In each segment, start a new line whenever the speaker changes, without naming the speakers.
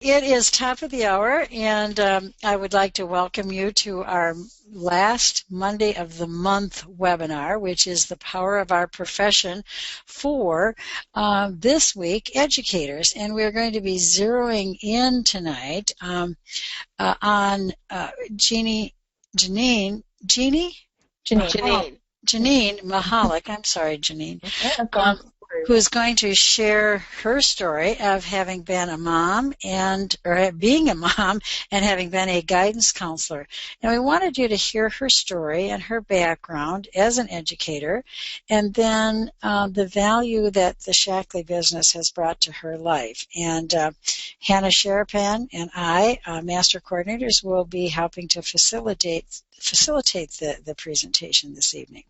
It is top of the hour, and I would like to welcome you to our last Monday of the month webinar, which is the power of our profession for this week, educators. And we're going to be zeroing in tonight on Janine Mahalik. I'm sorry, Janine. Who's going to share her story of having been a mom or being a mom and having been a guidance counselor. And we wanted you to hear her story and her background as an educator, and then the value that the Shaklee business has brought to her life. And Hannah Sharapan and I, master coordinators, will be helping to facilitate the presentation this evening.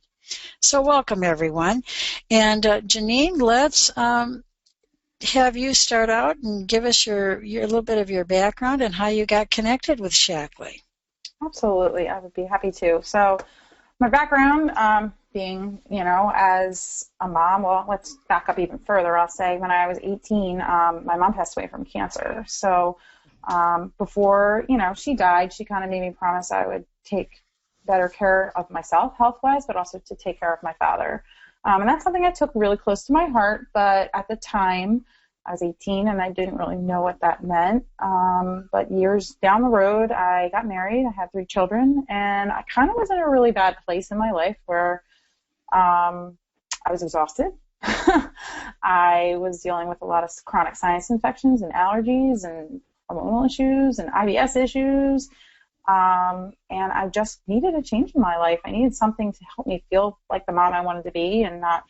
So welcome, everyone. And Janine, let's have you start out and give us your little bit of your background and how you got connected with Shaklee.
Absolutely, I would be happy to. So my background, being, as a mom, well, let's back up even further. I'll say when I was 18, my mom passed away from cancer. So before, she died, she kind of made me promise I would take better care of myself health-wise, but also to take care of my father. And that's something I took really close to my heart, but at the time, I was 18 and I didn't really know what that meant. But years down the road, I got married, I had 3 children, and I kind of was in a really bad place in my life where I was exhausted. I was dealing with a lot of chronic sinus infections and allergies and hormonal issues and IBS issues. And I just needed a change in my life. I needed something to help me feel like the mom I wanted to be and not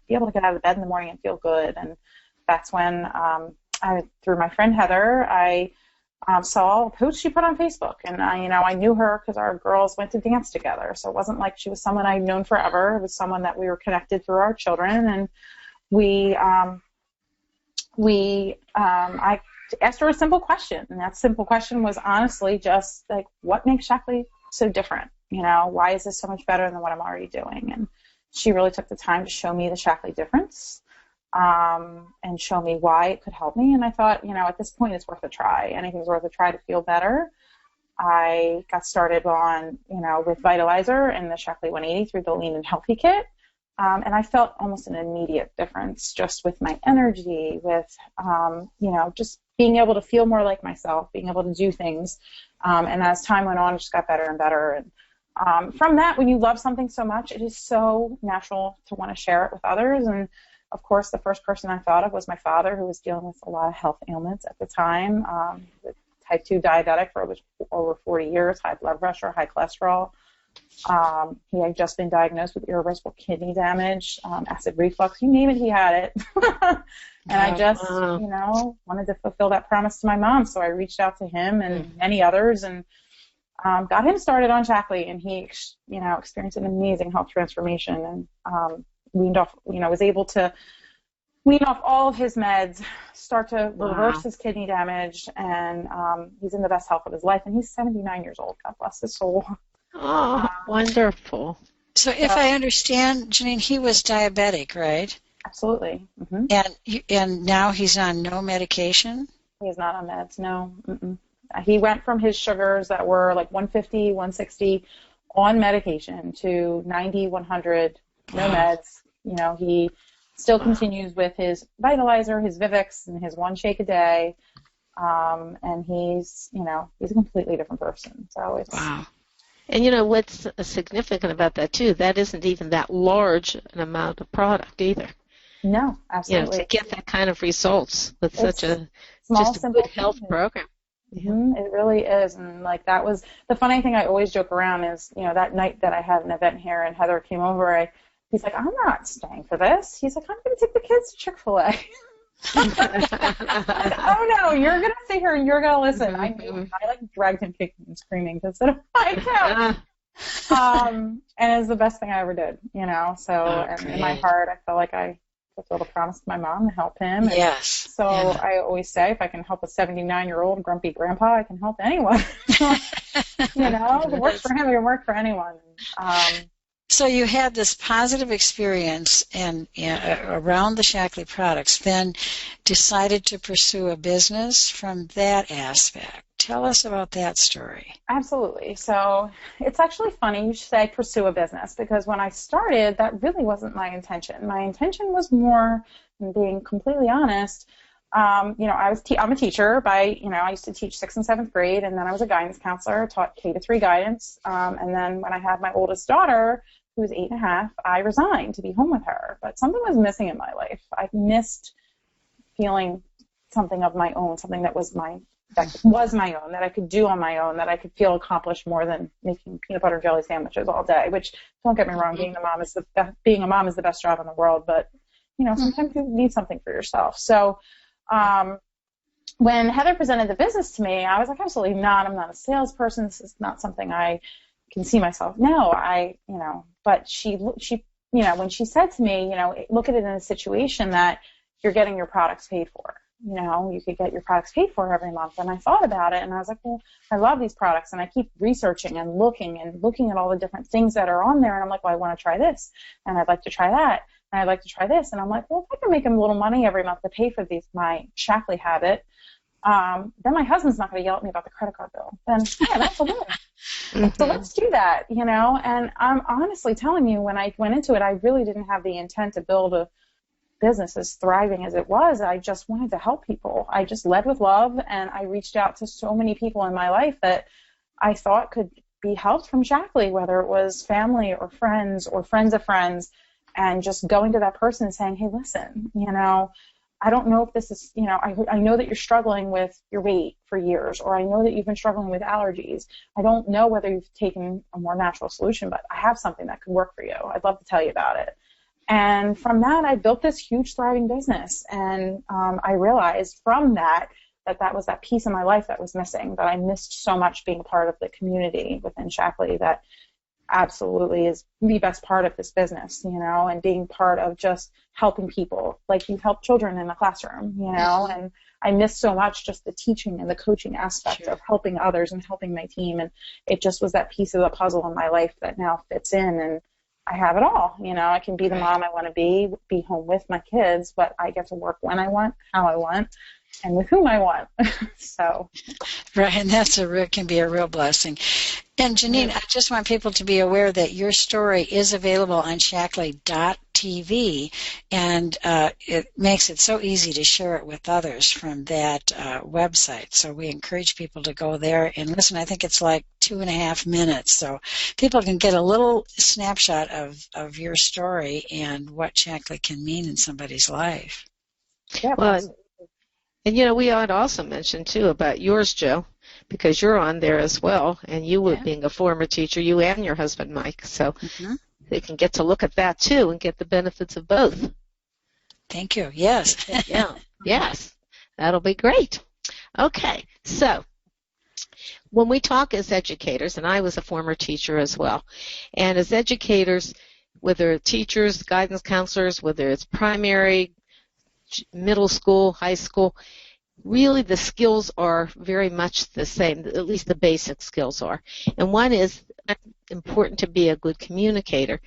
be able to get out of bed in the morning and feel good. And that's when through my friend Heather, I saw a post she put on Facebook. And I knew her because our girls went to dance together. So it wasn't like she was someone I'd known forever. It was someone that we were connected through our children. And I asked her a simple question, and that simple question was honestly just like, what makes Shaklee so different? Why is this so much better than what I'm already doing? And she really took the time to show me the Shaklee difference and show me why it could help me. And I thought, at this point, it's worth a try. Anything's worth a try to feel better. I got started on, with Vitalizer and the Shaklee 180 through the Lean and Healthy Kit. And I felt almost an immediate difference just with my energy, with, just being able to feel more like myself, being able to do things. And as time went on, it just got better and better. And from that, when you love something so much, it is so natural to want to share it with others. And, of course, the first person I thought of was my father, who was dealing with a lot of health ailments at the time, type 2 diabetic for over 40 years, high blood pressure, high cholesterol. He had just been diagnosed with irreversible kidney damage, acid reflux, you name it, he had it. And I just, wanted to fulfill that promise to my mom. So I reached out to him and many others and got him started on Shaklee. And he, experienced an amazing health transformation and weaned off, was able to wean off all of his meds, start to reverse his kidney damage. And he's in the best health of his life. And he's 79 years old. God bless his soul.
Oh, wonderful.
So if I understand, Janine, he was diabetic, right?
Absolutely. Mm-hmm.
And now he's on no medication?
He is not on meds, no. Mm-mm. He went from his sugars that were like 150, 160 on medication to 90, 100, no meds. He still continues with his Vitalizer, his Vivix, and his 1 shake a day. And he's a completely different person. So it's...
Wow. And what's significant about that too, that isn't even that large an amount of product either.
No, absolutely.
To get that kind of results with such a
small,
just a good health program.
Mm-hmm. It really is. And that was the funny thing I always joke around is, that night that I had an event here and Heather came over, he's like, I'm not staying for this. He's like, I'm going to take the kids to Chick-fil-A. Oh no, you're gonna sit here and you're gonna listen. I dragged him kicking and screaming to sit on my couch. And it's the best thing I ever did, So and in my heart, I felt like I fulfilled a promise to my mom to help him. And
yes.
So I always say, if I can help a 79-year-old grumpy grandpa, I can help anyone. If it works for him, it can work for anyone.
So you had this positive experience and around the Shaklee products, then decided to pursue a business from that aspect. Tell us about that story.
Absolutely. So it's actually funny you should say pursue a business, because when I started, that really wasn't my intention. My intention was more, being completely honest, I'm a teacher by, I used to teach 6th and 7th grade, and then I was a guidance counselor, taught K-3 guidance, and then when I had my oldest daughter, who was 8 and a half, I resigned to be home with her. But something was missing in my life. I missed feeling something of my own, something that was my own, that I could do on my own, that I could feel accomplished more than making peanut butter and jelly sandwiches all day. Which, don't get me wrong, being a mom is the best job in the world. But sometimes you need something for yourself. So when Heather presented the business to me, I was like, absolutely not. I'm not a salesperson. This is not something I can see myself. No, but she, when she said to me, look at it in a situation that you're getting your products paid for. You could get your products paid for every month. And I thought about it, and I was like, well, I love these products, and I keep researching and looking at all the different things that are on there, and I'm like, well, I want to try this, and I'd like to try that, and I'd like to try this. And I'm like, well, if I can make a little money every month to pay for my Shaklee habit, then my husband's not going to yell at me about the credit card bill. Then, yeah, that's a win. So let's do that, And I'm honestly telling you, when I went into it, I really didn't have the intent to build a business as thriving as it was. I just wanted to help people. I just led with love, and I reached out to so many people in my life that I thought could be helped from Shaklee, whether it was family or friends of friends, and just going to that person and saying, hey, listen, I don't know if this is, I know that you're struggling with your weight for years, or I know that you've been struggling with allergies. I don't know whether you've taken a more natural solution, but I have something that could work for you. I'd love to tell you about it. And from that, I built this huge, thriving business. And I realized from that was that piece of my life that was missing, that I missed so much being a part of the community within Shaklee, that absolutely is the best part of this business, and being part of just helping people, like you help children in the classroom, and I missed so much just the teaching and the coaching aspect of helping others and helping my team. And it just was that piece of the puzzle in my life that now fits in, and I have it all. I can be the mom I want to be home with my kids, but I get to work when I want, how I want, and with whom I want. So.
Right, and can be a real blessing. And Janine, I just want people to be aware that your story is available on Shaklee.tv, and it makes it so easy to share it with others from that website. So we encourage people to go there and listen. I think it's like 2.5 minutes, so people can get a little snapshot of your story and what Shaklee can mean in somebody's life.
Yeah,
well, and we ought to also mention too about yours, Joe, because you're on there as well, and you were being a former teacher, you and your husband, Mike, so they can get to look at that too and get the benefits of both.
Thank you. Yes.
Yes. That'll be great. Okay. So when we talk as educators, and I was a former teacher as well, and as educators, whether teachers, guidance counselors, whether it's primary, middle school, high school, really the skills are very much the same, at least the basic skills are. And one is important to be a good communicator.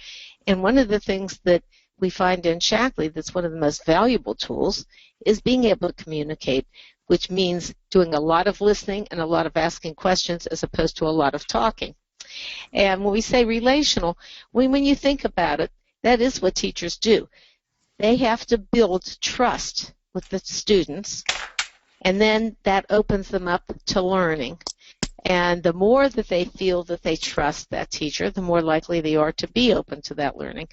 And one of the things that we find in Shaklee that's one of the most valuable tools is being able to communicate, which means doing a lot of listening and a lot of asking questions as opposed to a lot of talking. And when we say relational, when you think about it, that is what teachers do. They have to build trust with the students, and then that opens them up to learning. And the more that they feel that they trust that teacher, the more likely they are to be open to that learning.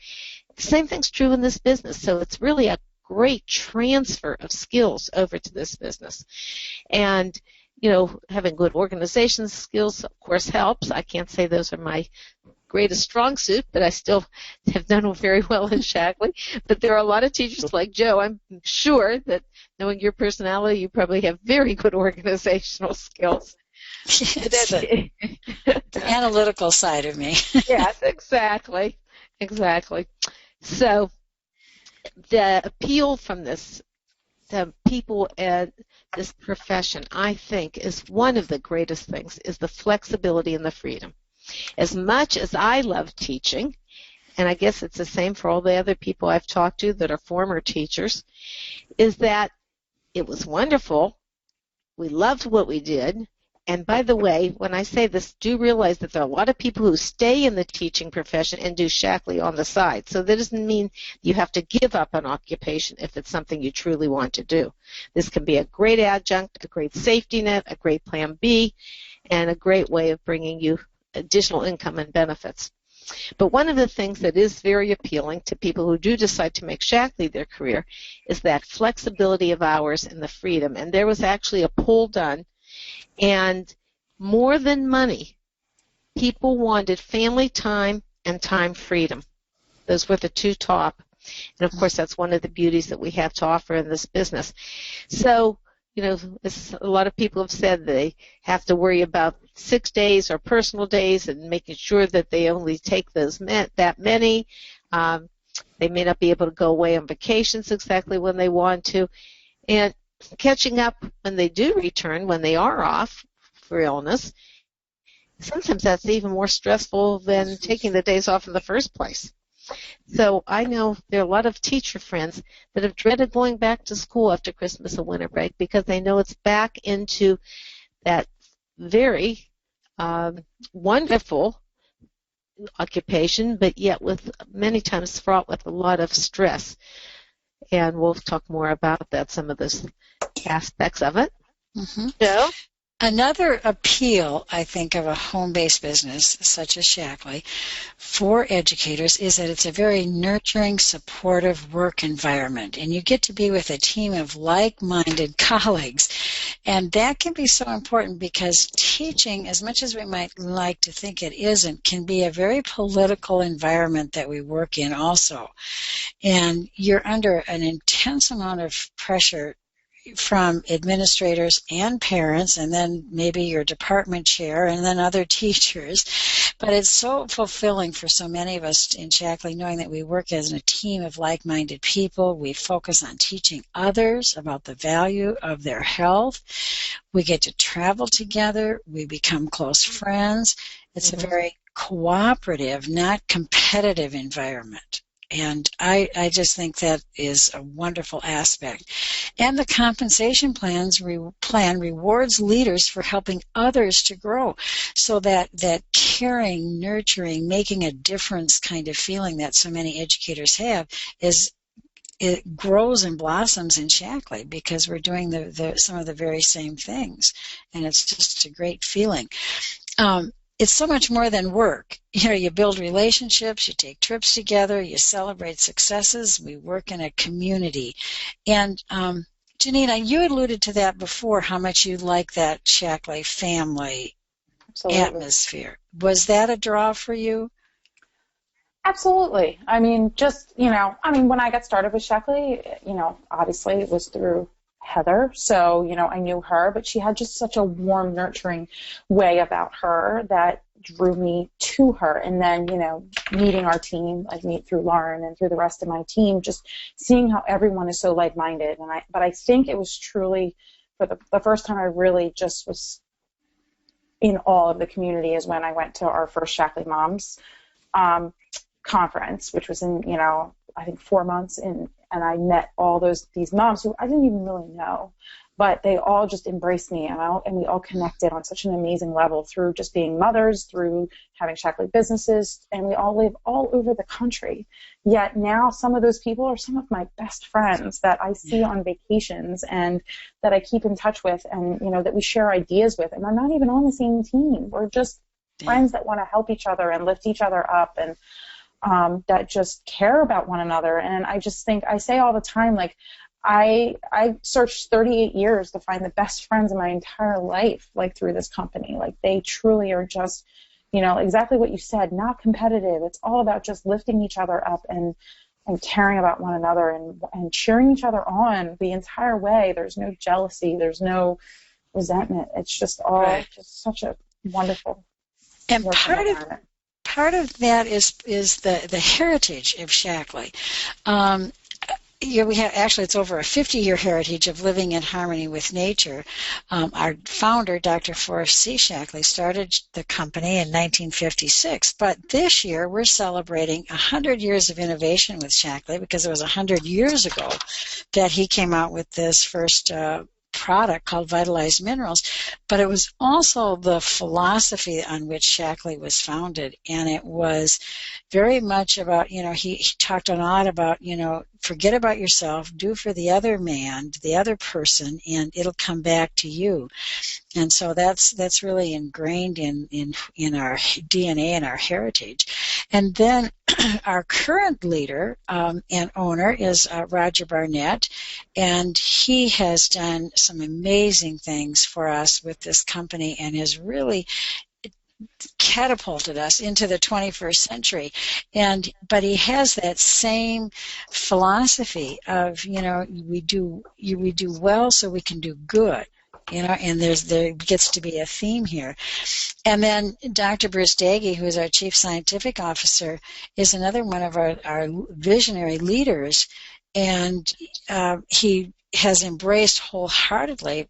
The same thing's true in this business. So it's really a great transfer of skills over to this business. And, having good organization skills, of course, helps. I can't say those are my greatest strong suit, but I still have done very well in Shaklee. But there are a lot of teachers like Joe. I'm sure that knowing your personality, you probably have very good organizational skills.
Yes, the analytical side of me.
Yes, exactly. So the appeal from this to people at this profession, I think, is one of the greatest things, is the flexibility and the freedom. As much as I love teaching, and I guess it's the same for all the other people I've talked to that are former teachers, is that it was wonderful. We loved what we did. And by the way, when I say this, do realize that there are a lot of people who stay in the teaching profession and do Shaklee on the side. So that doesn't mean you have to give up an occupation if it's something you truly want to do. This can be a great adjunct, a great safety net, a great plan B, and a great way of bringing you additional income and benefits. But one of the things that is very appealing to people who do decide to make Shaklee their career is that flexibility of hours and the freedom. And there was actually a poll done, and more than money, people wanted family time and time freedom. Those were the two top. And, of course, that's one of the beauties that we have to offer in this business. So, as a lot of people have said, they have to worry about 6 days or personal days and making sure that they only take that many. They may not be able to go away on vacations exactly when they want to. And catching up when they do return, when they are off for illness, sometimes that's even more stressful than taking the days off in the first place. So I know there are a lot of teacher friends that have dreaded going back to school after Christmas and winter break because they know it's back into that very wonderful occupation, but yet with many times fraught with a lot of stress. And we'll talk more about that, some of those aspects of it.
Mm-hmm.
So,
another appeal, I think, of a home-based business such as Shaklee for educators is that it's a very nurturing, supportive work environment, and you get to be with a team of like-minded colleagues. And that can be so important because teaching, as much as we might like to think it isn't, can be a very political environment that we work in also. And you're under an intense amount of pressure from administrators and parents, and then maybe your department chair, and then other teachers. But it's so fulfilling for so many of us in Shaklee, knowing that we work as a team of like-minded people. We focus on teaching others about the value of their health. We get to travel together. We become close friends. It's a very cooperative, not competitive environment. And I just think that is a wonderful aspect. And the compensation plan rewards leaders for helping others to grow. So that caring, nurturing, making a difference kind of feeling that so many educators have it grows and blossoms in Shaklee because we're doing some of the very same things. And it's just a great feeling. It's so much more than work. You build relationships, you take trips together, you celebrate successes, we work in a community. And Janina, you alluded to that before, how much you like that Shaklee family atmosphere. Was that a draw for you?
Absolutely. I mean, when I got started with Shaklee, obviously it was through Heather, so I knew her, but she had just such a warm, nurturing way about her that drew me to her. And then meeting our team, like meet through Lauren and through the rest of my team, just seeing how everyone is so like-minded. But I think it was truly for the first time I really just was in awe of the community is when I went to our first Shaklee Moms conference, which was in I think 4 months in. And I met all these moms who I didn't even really know, but they all just embraced me, and we all connected on such an amazing level through just being mothers, through having Shaklee businesses, and we all live all over the country. Yet now some of those people are some of my best friends that I see on vacations and that I keep in touch with, and that we share ideas with, and we're not even on the same team. We're just friends that want to help each other and lift each other up, and that just care about one another. And I just think, I say all the time, like, I searched 38 years to find the best friends in my entire life, like, through this company. Like, they truly are just, exactly what you said, not competitive. It's all about just lifting each other up and caring about one another and cheering each other on the entire way. There's no jealousy. There's no resentment. It's just all just such a wonderful
and part of that is the heritage of Shaklee. we have, actually, it's over a 50-year heritage of living in harmony with nature. Our founder, Dr. Forrest C. Shackley, started the company in 1956, but this year we're celebrating 100 years of innovation with Shackley, because it was 100 years ago that he came out with this first product called Vitalized Minerals, but it was also the philosophy on which Shackley was founded, and it was very much about, he talked a lot about, forget about yourself, do for the other man, the other person, and it'll come back to you. And so that's really ingrained in our DNA and our heritage. And then our current leader and owner is Roger Barnett, and he has done some amazing things for us with this company and has really catapulted us into the 21st century. But he has that same philosophy of, we do well so we can do good. And there gets to be a theme here. And then Dr. Bruce Daggy, who is our Chief Scientific Officer, is another one of our visionary leaders, and he has embraced wholeheartedly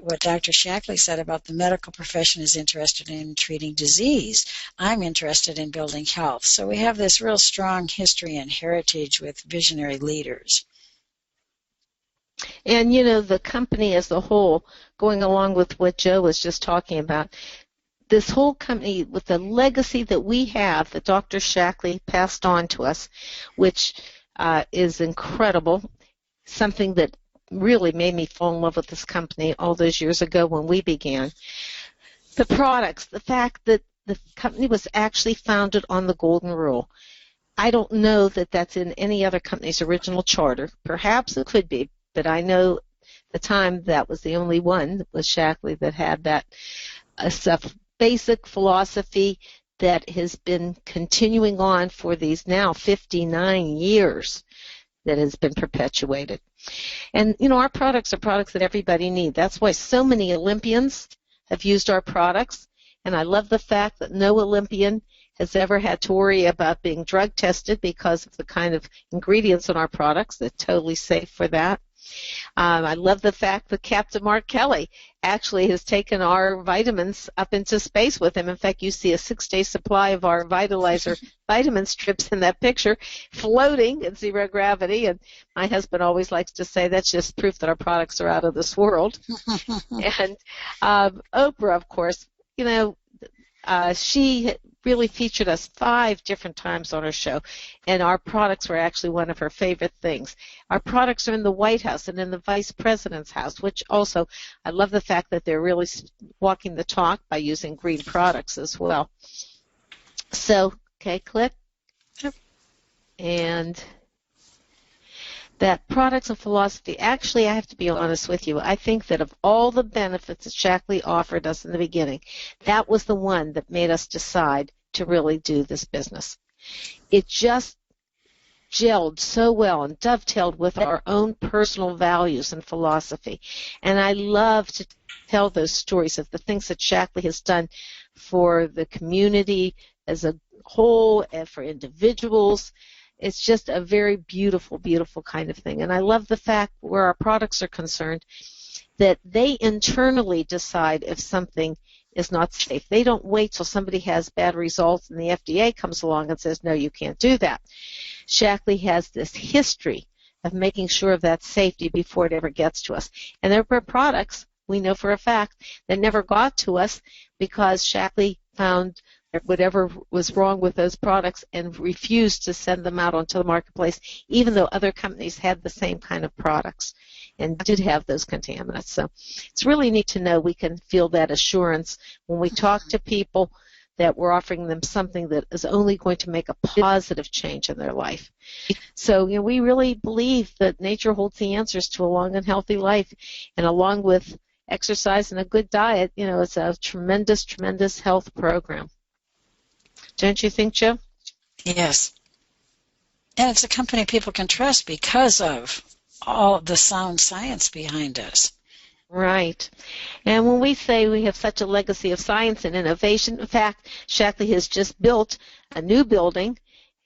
what Dr. Shackley said about the medical profession is interested in treating disease. I'm interested in building health. So we have this real strong history and heritage with visionary leaders.
And, the company as a whole, going along with what Joe was just talking about, this whole company with the legacy that we have that Dr. Shackley passed on to us, which is incredible, something that really made me fall in love with this company all those years ago when we began. The products, the fact that the company was actually founded on the Golden Rule. I don't know that that's in any other company's original charter. Perhaps it could be, but I know the time that was the only one was Shackley that had that basic philosophy that has been continuing on for these now 59 years that has been perpetuated. And, our products are products that everybody needs. That's why so many Olympians have used our products, and I love the fact that no Olympian has ever had to worry about being drug tested because of the kind of ingredients in our products. They're totally safe for that. I love the fact that Captain Mark Kelly actually has taken our vitamins up into space with him. In fact, you see a 6-day supply of our Vitalizer vitamin strips in that picture floating at zero gravity. And my husband always likes to say that's just proof that our products are out of this world. And Oprah, of course, she really featured us 5 different times on her show, and our products were actually one of her favorite things. Our products are in the White House and in the Vice President's house, which also, I love the fact that they're really walking the talk by using green products as well. So, okay, click. And that products and philosophy, actually, I have to be honest with you, I think that of all the benefits that Shackley offered us in the beginning, that was the one that made us decide to really do this business. It just gelled so well and dovetailed with our own personal values and philosophy. And I love to tell those stories of the things that Shackley has done for the community as a whole and for individuals. It's just a very beautiful, beautiful kind of thing. And I love the fact where our products are concerned that they internally decide if something is not safe. They don't wait till somebody has bad results and the FDA comes along and says, no, you can't do that. Shackley has this history of making sure of that safety before it ever gets to us. And there were products, we know for a fact, that never got to us because Shackley found whatever was wrong with those products and refused to send them out onto the marketplace, even though other companies had the same kind of products and did have those contaminants. So it's really neat to know we can feel that assurance when we talk to people that we're offering them something that is only going to make a positive change in their life. So, we really believe that nature holds the answers to a long and healthy life, and along with exercise and a good diet, it's a tremendous, tremendous health program. Don't you think, Joe?
Yes. And it's a company people can trust because of all the sound science behind us.
Right. And when we say we have such a legacy of science and innovation, in fact, Shackley has just built a new building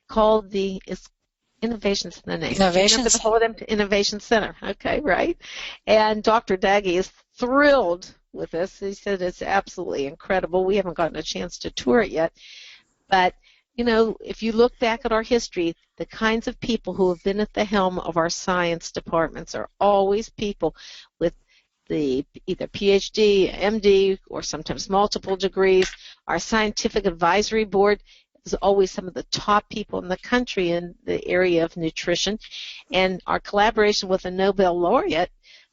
called it's Innovation's in the name.
Innovation
Remember the whole Innovation Center. Okay, right. And Dr. Daggy is thrilled with this. He said it's absolutely incredible. We haven't gotten a chance to tour it yet. But, you know, if you look back at our history, the kinds of people who have been at the helm of our science departments are always people with the either PhD, MD, or sometimes multiple degrees. Our scientific advisory board is always some of the top people in the country in the area of nutrition. And our collaboration with a Nobel laureate,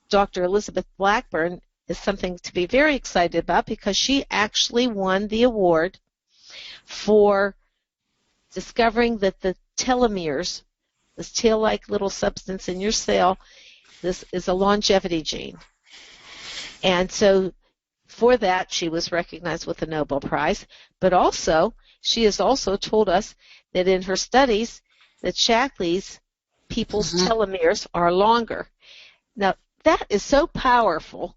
Dr. Elizabeth Blackburn, is something to be very excited about because she actually won the award for discovering that the telomeres, this tail-like little substance in your cell, this is a longevity gene. And so for that, she was recognized with the Nobel Prize. But also, she has also told us that in her studies that Shaklee's people's telomeres are longer. Now, that is so powerful.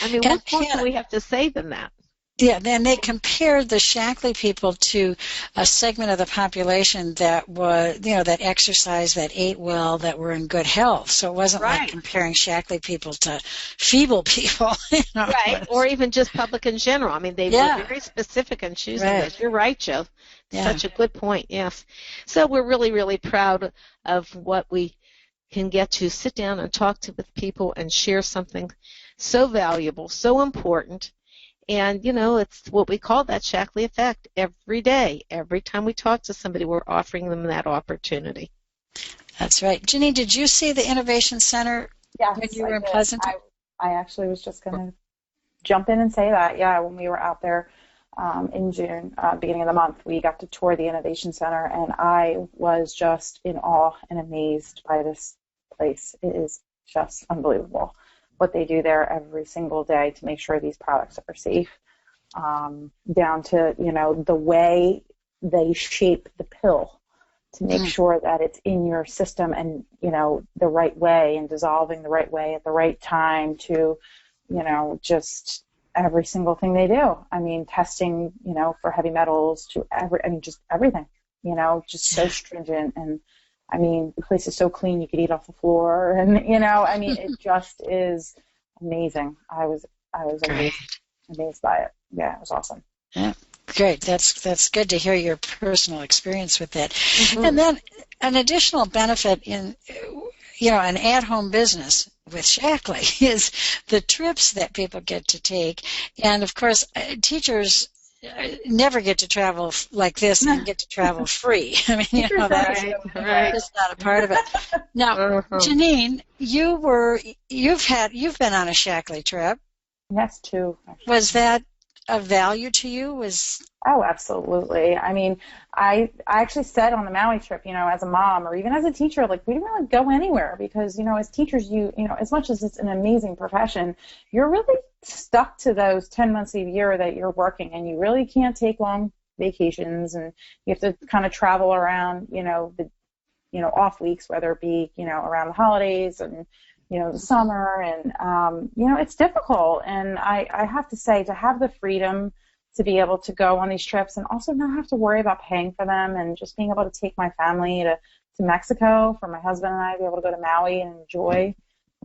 I mean, what more do we have to say than that?
Yeah, then they compared the Shaklee people to a segment of the population that was, you know, that exercised, that ate well, that were in good health. So it wasn't like comparing Shaklee people to feeble people. You know?
Right, or even just public in general. I mean, they were very specific in choosing this. You're right, Joe. Such a good point, yes. So we're really, really proud of what we can get to sit down and talk to with people and share something so valuable, so important. And, you know, it's what we call that Shaklee effect every day. Every time we talk to somebody, we're offering them that opportunity.
That's right. Janine, did you see the Innovation Center when you were in Pleasanton?
I actually was just going to jump in and say that. Yeah, when we were out there in June, beginning of the month, we got to tour the Innovation Center, and I was just in awe and amazed by this place. It is just unbelievable what they do there every single day to make sure these products are safe, down to, you know, the way they shape the pill to make sure that it's in your system and, you know, the right way and dissolving the right way at the right time to, you know, just every single thing they do. I mean, testing, you know, for heavy metals to just everything, you know, just so stringent. And I mean, the place is so clean you could eat off the floor, and, you know, I mean, it just is amazing. I was amazed by it. Yeah, it was awesome.
Yeah, great. That's good to hear your personal experience with that. And then an additional benefit in, you know, an at-home business with Shaklee is the trips that people get to take. And of course, teachers never get to travel like this and get to travel free. I mean, you know, that's not a part of it. Now, Janine, you've been on a Shaklee trip.
Yes, too. Actually.
Was that of value to you?
Oh, absolutely. I mean, I actually said on the Maui trip, you know, as a mom or even as a teacher, like, we didn't really go anywhere because, you know, as teachers, you know, as much as it's an amazing profession, you're really stuck to those 10 months a year that you're working, and you really can't take long vacations, and you have to kind of travel around, you know, the, you know, off weeks, whether it be, you know, around the holidays and, you know, the summer, and, you know, it's difficult. And I have to say, to have the freedom to be able to go on these trips and also not have to worry about paying for them, and just being able to take my family to Mexico, for my husband and I to be able to go to Maui and enjoy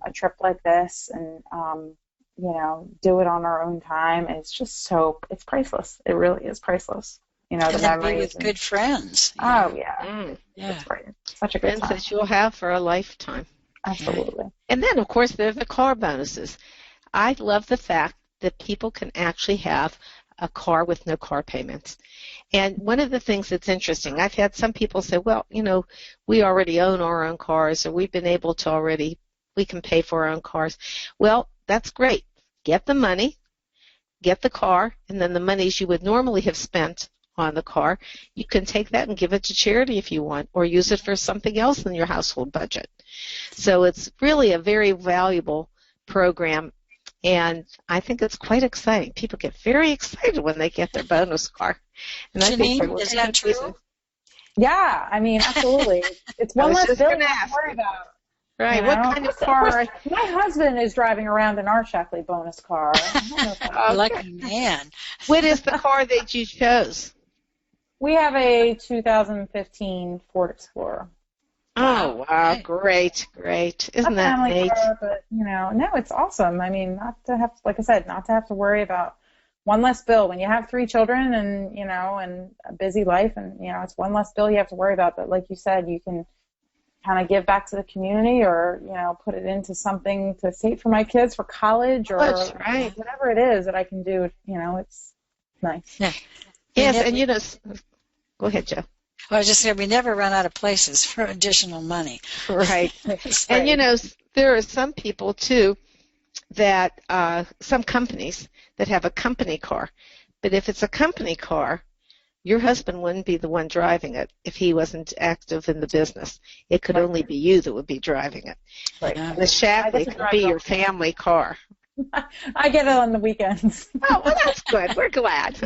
a trip like this, and, you know, do it on our own time. And it's just it's priceless. It really is priceless. You know, the memories.
With good friends.
Oh, yeah. It's great. Such a good time.
Friends that you'll have for a lifetime.
Absolutely.
And then, of course, there are the car bonuses. I love the fact that people can actually have a car with no car payments. And one of the things that's interesting, I've had some people say, well, you know, we already own our own cars, or we've been able to we can pay for our own cars. Well, that's great. Get the money, get the car, and then the monies you would normally have spent on the car, you can take that and give it to charity if you want, or use it for something else in your household budget. So it's really a very valuable program, and I think it's quite exciting. People get very excited when they get their bonus car. And
Janine, is that true?
Yeah, I mean, absolutely. It's one less bill to worry about.
Right. You know? What kind of car?
My husband is driving around in our Shaklee bonus car.
Lucky man.
What is the car that you chose?
We have a 2015 Ford Explorer.
Oh, wow, great. Isn't that neat?
But, no, it's awesome. I mean, not to have, like I said, not to have to worry about one less bill. When you have 3 children and, and a busy life and, it's one less bill you have to worry about. But like you said, you can kind of give back to the community or, put it into something to save for my kids for college or whatever it is that I can do. It's nice.
Yeah.
Yes, and, go ahead, Joe.
Well, I was just saying, we never run out of places for additional money.
Right. And, there are some people, too, that some companies that have a company car. But if it's a company car, your husband wouldn't be the one driving it if he wasn't active in the business. It could only be you that would be driving it.
Right.
The Shackley could be your family car.
I get it on the weekends.
Oh, well, that's good. We're glad.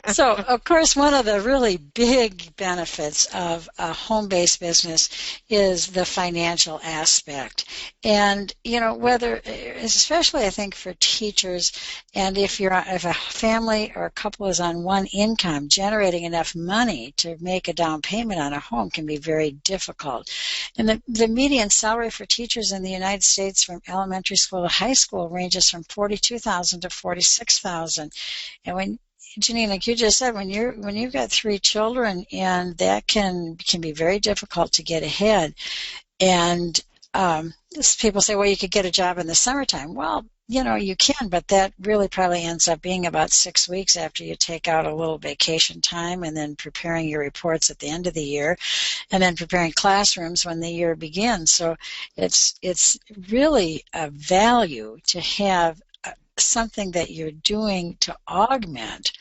So, of course, one of the really big benefits of a home-based business is the financial aspect. And, whether, especially I think for teachers, and if a family or a couple is on one income, generating enough money to make a down payment on a home can be very difficult. And the median salary for teachers in the United States from elementary school to high school ranges from $42,000 to $46,000. And when Janine, like you just said, when you've got 3 children, and that can be very difficult to get ahead. And people say, well, you could get a job in the summertime. Well, you can, but that really probably ends up being about 6 weeks after you take out a little vacation time, and then preparing your reports at the end of the year, and then preparing classrooms when the year begins. So it's really a value to have something that you're doing to augment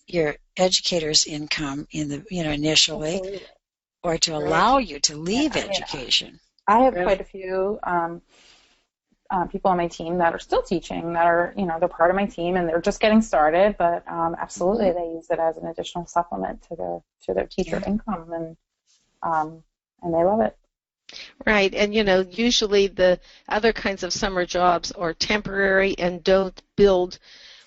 your educator's income in the initially.
Absolutely.
Or to allow you to leave education.
I have quite a few people on my team that are still teaching, that are, they're part of my team and they're just getting started, but absolutely they use it as an additional supplement to their teacher income, and they love it.
Right, and usually the other kinds of summer jobs are temporary and don't build,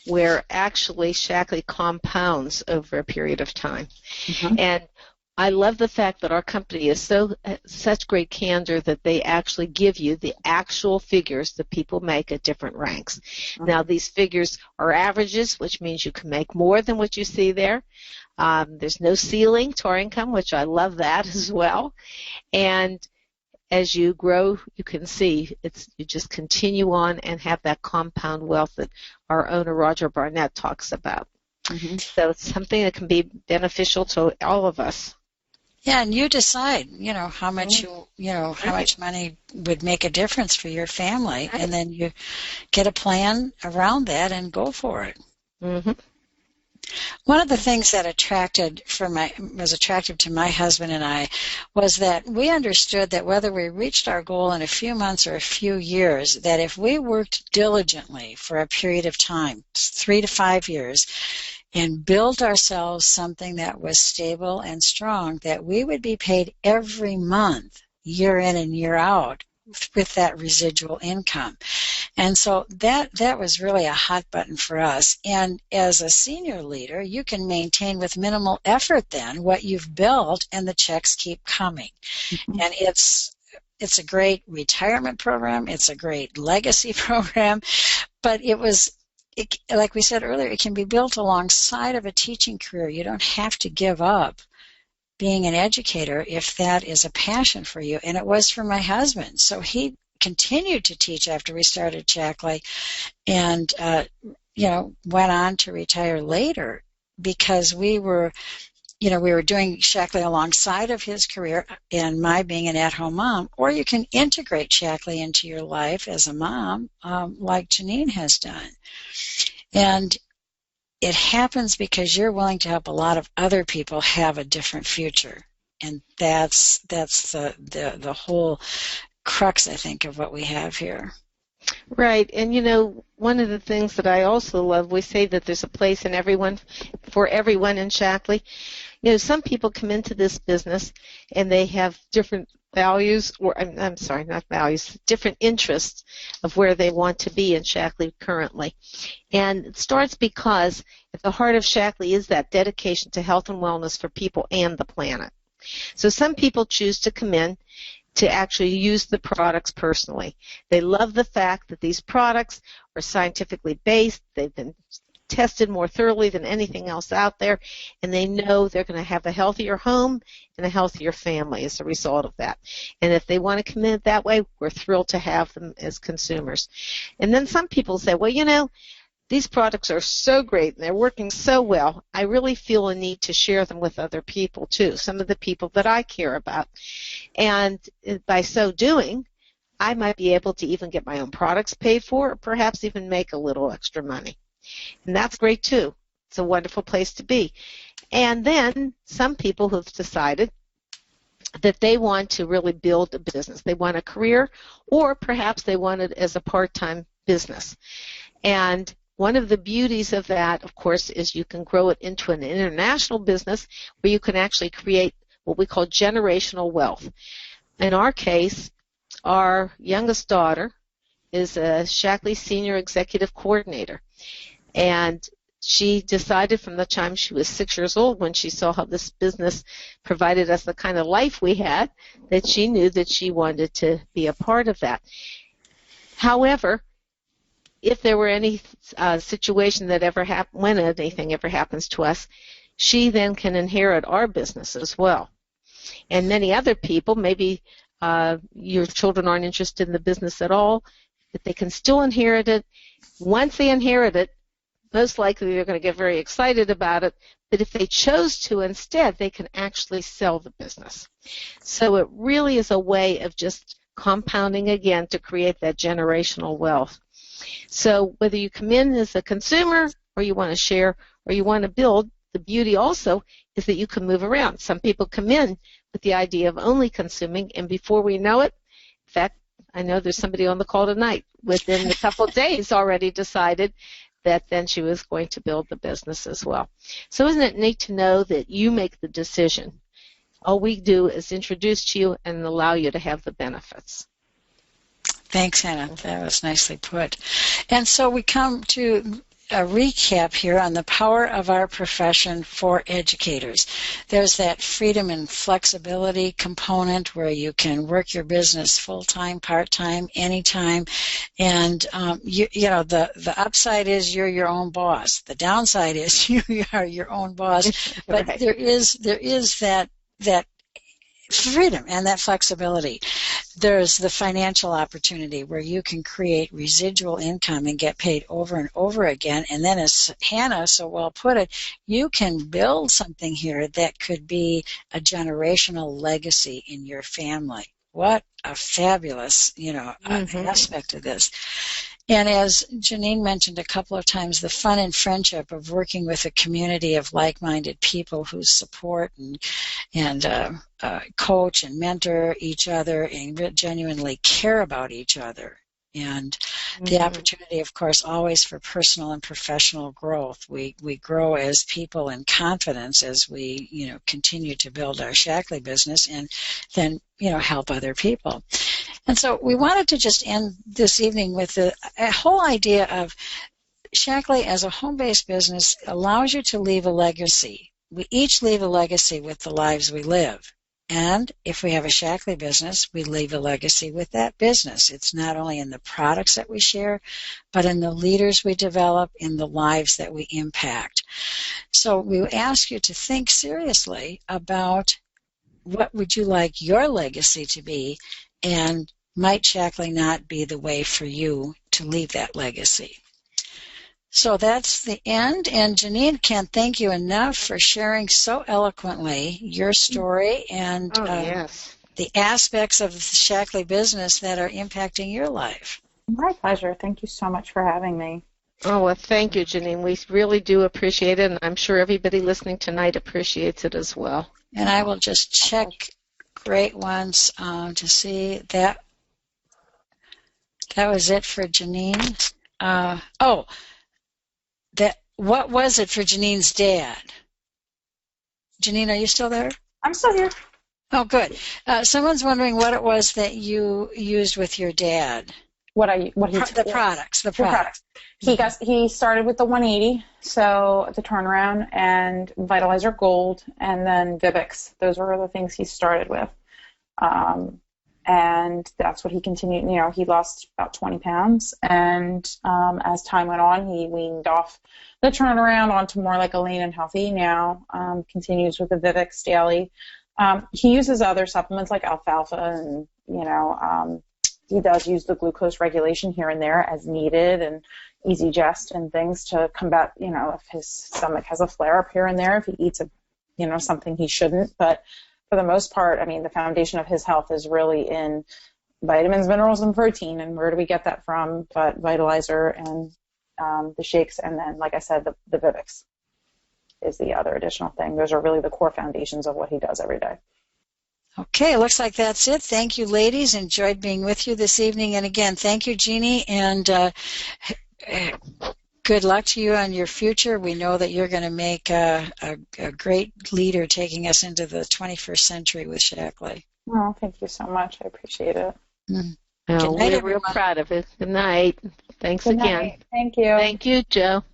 where actually Shackley compounds over a period of time. Mm-hmm. And I love the fact that our company is such great candor that they actually give you the actual figures that people make at different ranks. Mm-hmm. Now, these figures are averages, which means you can make more than what you see there. There's no ceiling to our income, which I love that as well. And as you grow, you can see you just continue on and have that compound wealth that our owner, Roger Barnett, talks about. Mm-hmm. So it's something that can be beneficial to all of us.
Yeah, and you decide, how much how much money would make a difference for your family, and then you get a plan around that and go for it.
Mm-hmm.
One of the things that was attractive to my husband and I was that we understood that whether we reached our goal in a few months or a few years, that if we worked diligently for a period of time, 3 to 5 years, and built ourselves something that was stable and strong, that we would be paid every month, year in and year out, with that residual income. And so that was really a hot button for us. And as a senior leader, you can maintain with minimal effort then what you've built, and the checks keep coming. Mm-hmm. And it's a great retirement program. It's a great legacy program. But like we said earlier, it can be built alongside of a teaching career. You don't have to give up being an educator if that is a passion for you. And it was for my husband. So he continued to teach after we started Shackley, and went on to retire later, because we were doing Shackley alongside of his career and my being an at-home mom. Or you can integrate Shackley into your life as a mom, like Janine has done. And it happens because you're willing to help a lot of other people have a different future. And that's the whole crux, I think, of what we have here.
Right. And, one of the things that I also love, we say that there's a place for everyone in Shackley. Some people come into this business and they have different values, or I'm sorry, not values, different interests of where they want to be in Shackley currently. And it starts because at the heart of Shackley is that dedication to health and wellness for people and the planet. So some people choose to come in to actually use the products personally. They love the fact that these products are scientifically based. They've been tested more thoroughly than anything else out there, and they know they're going to have a healthier home and a healthier family as a result of that. And if they want to come in that way, we're thrilled to have them as consumers. And then some people say, well, you know, these products are so great and they're working so well, I really feel a need to share them with other people too, some of the people that I care about. And by so doing, I might be able to even get my own products paid for, or perhaps even make a little extra money. And that's great too. It's a wonderful place to be. And then some people who've decided that they want to really build a business. They want a career, or perhaps they want it as a part-time business. And one of the beauties of that, of course, is you can grow it into an international business where you can actually create what we call generational wealth. In our case, our youngest daughter is a Shaklee Senior Executive Coordinator. And she decided from the time she was 6 years old, when she saw how this business provided us the kind of life we had, that she knew that she wanted to be a part of that. However, if there were any situation that ever happened, when anything ever happens to us, she then can inherit our business as well. And many other people, maybe your children aren't interested in the business at all, but they can still inherit it. Once they inherit it, most likely they're going to get very excited about it, but if they chose to instead, they can actually sell the business. So it really is a way of just compounding again to create that generational wealth. So whether you come in as a consumer or you want to share or you want to build, the beauty also is that you can move around. Some people come in with the idea of only consuming, and before we know it, in fact, I know there's somebody on the call tonight within a couple of days already decided that then she was going to build the business as well. So isn't it neat to know that you make the decision? All we do is introduce to you and allow you to have the benefits.
Thanks, Hannah. That was nicely put. And so we come to a recap here on the power of our profession for educators. There's that freedom and flexibility component where you can work your business full-time, part-time, anytime. And, you know, the upside is you're your own boss. The downside is you are your own boss. But
Right.
there is that freedom and that flexibility. There's the financial opportunity where you can create residual income and get paid over and over again. And then, as Hannah so well put it, you can build something here that could be a generational legacy in your family. What a fabulous, aspect of this. And as Janine mentioned a couple of times, the fun and friendship of working with a community of like-minded people who support and coach and mentor each other and genuinely care about each other. And the opportunity, of course, always for personal and professional growth. We grow as people in confidence as we, continue to build our Shaklee business and then, help other people. And so we wanted to just end this evening with a whole idea of Shaklee as a home-based business allows you to leave a legacy. We each leave a legacy with the lives we live. And if we have a Shaklee business, we leave a legacy with that business. It's not only in the products that we share, but in the leaders we develop, in the lives that we impact. So we ask you to think seriously about what would you like your legacy to be, and might Shaklee not be the way for you to leave that legacy? So that's the end, and Janine, can't thank you enough for sharing so eloquently your story and
Yes.
the aspects of the Shaklee business that are impacting your life.
My pleasure. Thank you so much for having me.
Oh, well, thank you, Janine. We really do appreciate it, and I'm sure everybody listening tonight appreciates it as well.
And I will just check great ones to see that. That was it for Janine. What was it for Janine's dad? Janine, are you still there?
I'm still here.
Oh, good. Someone's wondering what it was that you used with your dad. The products.
He started with the 180, so the turnaround, and Vitalizer Gold, and then Vivix. Those were the things he started with. And that's what he continued. You know, he lost about 20 pounds, and as time went on, he weaned off the turnaround onto more like a lean and healthy now. Continues with the Vivix daily. He uses other supplements like alfalfa, and he does use the glucose regulation here and there as needed, and Easy Jest and things to combat, if his stomach has a flare up here and there, if he eats something he shouldn't. But for the most part, I mean, the foundation of his health is really in vitamins, minerals, and protein. And where do we get that from? But Vitalizer and the shakes, and then, like I said, the Vivix is the other additional thing. Those are really the core foundations of what he does every day.
Okay, looks like that's it. Thank you, ladies. Enjoyed being with you this evening. And again, thank you, Jeannie, and good luck to you on your future. We know that you're going to make a great leader taking us into the 21st century with Shaklee.
Oh, thank you so much. I appreciate it.
Oh, we're real proud of it. Good night. Thanks again.
Thank you.
Thank you, Joe.